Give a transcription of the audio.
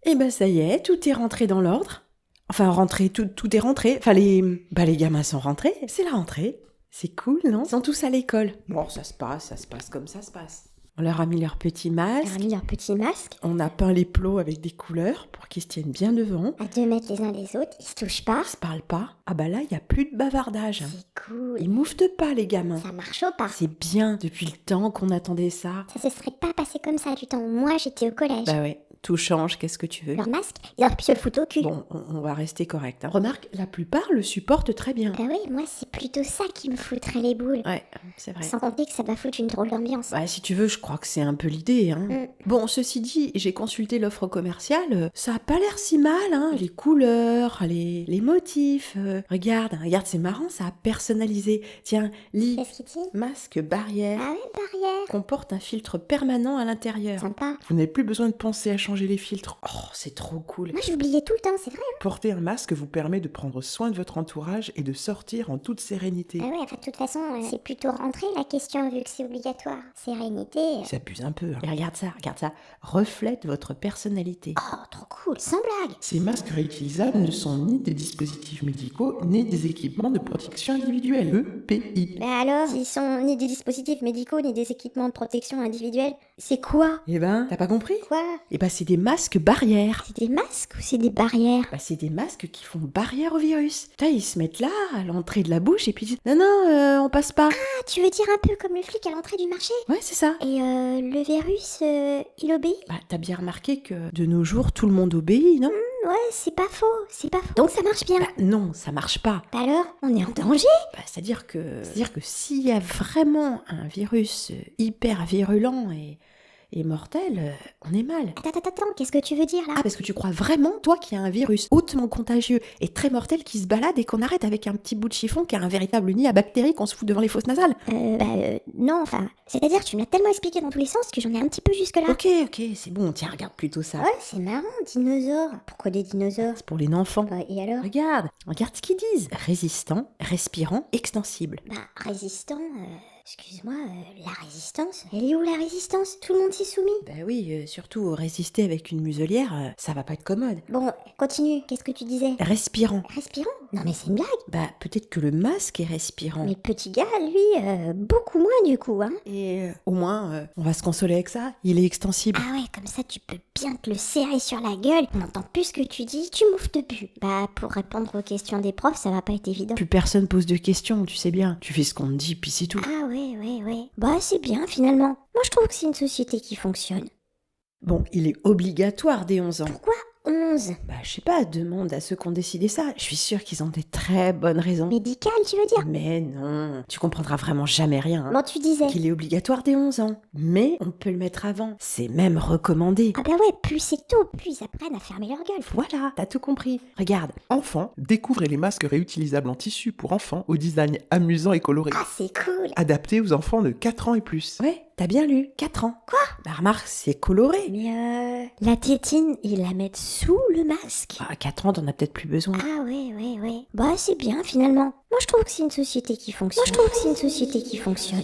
Eh ben ça y est, tout est rentré dans l'ordre. Enfin, rentré, tout est rentré. Enfin, les gamins sont rentrés. C'est la rentrée. C'est cool, non? Ils sont tous à l'école. Bon, ça se passe comme ça se passe. On leur a mis leur petit On leur a masque. mis leur petit masque. On a peint les plots avec des couleurs pour qu'ils se tiennent bien devant. À 2 mètres les uns des autres, ils se touchent pas. Ils se parlent pas. Ah bah là, il n'y a plus de bavardage. C'est cool. Ils mouftent pas, les gamins. Ça marche au pas. C'est bien, depuis le temps qu'on attendait ça. Ça se serait pas passé comme ça du temps où moi j'étais au collège. Bah ouais, tout change, qu'est-ce que tu veux? Leur masque, ils auraient pu se le foutre au cul. Bon, on va rester correct. Remarque, la plupart le supportent très bien. Bah oui, moi c'est plutôt ça qui me foutrait les boules. Ouais, c'est vrai. Sans compter que ça doit foutre une drôle d'ambiance. Bah, si tu veux, je crois que c'est un peu l'idée. Hein. Bon, ceci dit, j'ai consulté l'offre commerciale. Ça a pas l'air si mal, hein. Les couleurs, les motifs. Regarde, c'est marrant, ça a personnalisé. Tiens, lis. Qu'est-ce qu'il dit? Masque barrière. Ah ouais, barrière. Comporte un filtre permanent à l'intérieur. Sympa. Vous n'avez plus besoin de penser à changer les filtres. Oh, c'est trop cool. Moi j'oubliais tout le temps, c'est vrai. Porter un masque vous permet de prendre soin de votre entourage et de sortir en toute sérénité. Ah ouais, enfin de toute façon, c'est plutôt rentré la question vu que c'est obligatoire. Sérénité. Ils s'abusent un peu. Et regarde ça. Reflète votre personnalité. Oh, trop cool, sans blague. Ces masques réutilisables ne sont ni des dispositifs médicaux, ni des équipements de protection individuelle, EPI. Bah alors, s'ils sont ni des dispositifs médicaux ni des équipements de protection individuelle, c'est quoi? Eh ben, t'as pas compris? Quoi? Eh ben, c'est des masques barrières. C'est des masques ou c'est des barrières? Bah, c'est des masques qui font barrière au virus. Putain, ils se mettent là, à l'entrée de la bouche, et puis ils disent non, on passe pas. Ah, tu veux dire un peu comme le flic à l'entrée du marché? Ouais, c'est ça. Et le virus, il obéit? Bah, t'as bien remarqué que de nos jours, tout le monde obéit, non? Ouais, c'est pas faux, c'est pas faux. Donc ça marche bien. Bah, non, ça marche pas. Bah alors, on est en danger? Bah, c'est-à-dire que s'il y a vraiment un virus hyper virulent et mortel, on est mal. Attends, qu'est-ce que tu veux dire là? Ah, parce que tu crois vraiment, toi, qu'il y a un virus hautement contagieux et très mortel qui se balade et qu'on arrête avec un petit bout de chiffon qui a un véritable nid à bactéries qu'on se fout devant les fosses nasales? Non, enfin, c'est-à-dire que tu me l'as tellement expliqué dans tous les sens que j'en ai un petit peu jusque-là. Ok, c'est bon, tiens, regarde plutôt ça. Ouais, c'est marrant, dinosaures. Pourquoi des dinosaures? C'est pour les enfants. Bah, et alors? Regarde ce qu'ils disent. Résistant, respirant, extensible. Bah, résistant, excuse-moi, la résistance? Elle est où la résistance? Tout le monde s'est soumis? Bah oui, surtout résister avec une muselière, ça va pas être commode. Bon, continue, qu'est-ce que tu disais? Respirant. Respirant? Non mais c'est une blague. Bah peut-être que le masque est respirant. Mais le petit gars, lui, beaucoup moins du coup, hein. Et au moins, on va se consoler avec ça. Il est extensible. Ah ouais, comme ça tu peux bien te le serrer sur la gueule. On n'entend plus ce que tu dis, tu mouftes plus. Bah, pour répondre aux questions des profs, ça va pas être évident. Plus personne pose de questions, tu sais bien. Tu fais ce qu'on te dit, puis c'est tout. Ah ouais. Bah, c'est bien finalement. Moi, je trouve que c'est une société qui fonctionne. Bon, il est obligatoire dès 11 ans. Pourquoi 11? Bah, je sais pas, demande à ceux qui ont décidé ça. Je suis sûre qu'ils ont des très bonnes raisons. Médical, tu veux dire? Mais non, tu comprendras vraiment jamais rien. Hein. Bon, tu disais. Qu'il est obligatoire dès 11 ans. Mais on peut le mettre avant. C'est même recommandé. Ah bah ouais, plus c'est tôt, plus ils apprennent à fermer leur gueule. Voilà, t'as tout compris. Regarde. Enfants, découvrez les masques réutilisables en tissu pour enfants au design amusant et coloré. Ah, c'est cool. Adaptés aux enfants de 4 ans et plus. Ouais, t'as bien lu. 4 ans. Quoi? Bah remarque, c'est coloré. Mais la tétine, ils la mettent sous le masque. Bah, à 4 ans, t'en as peut-être plus besoin. Ah ouais. Bah c'est bien finalement. Moi je trouve que c'est une société qui fonctionne.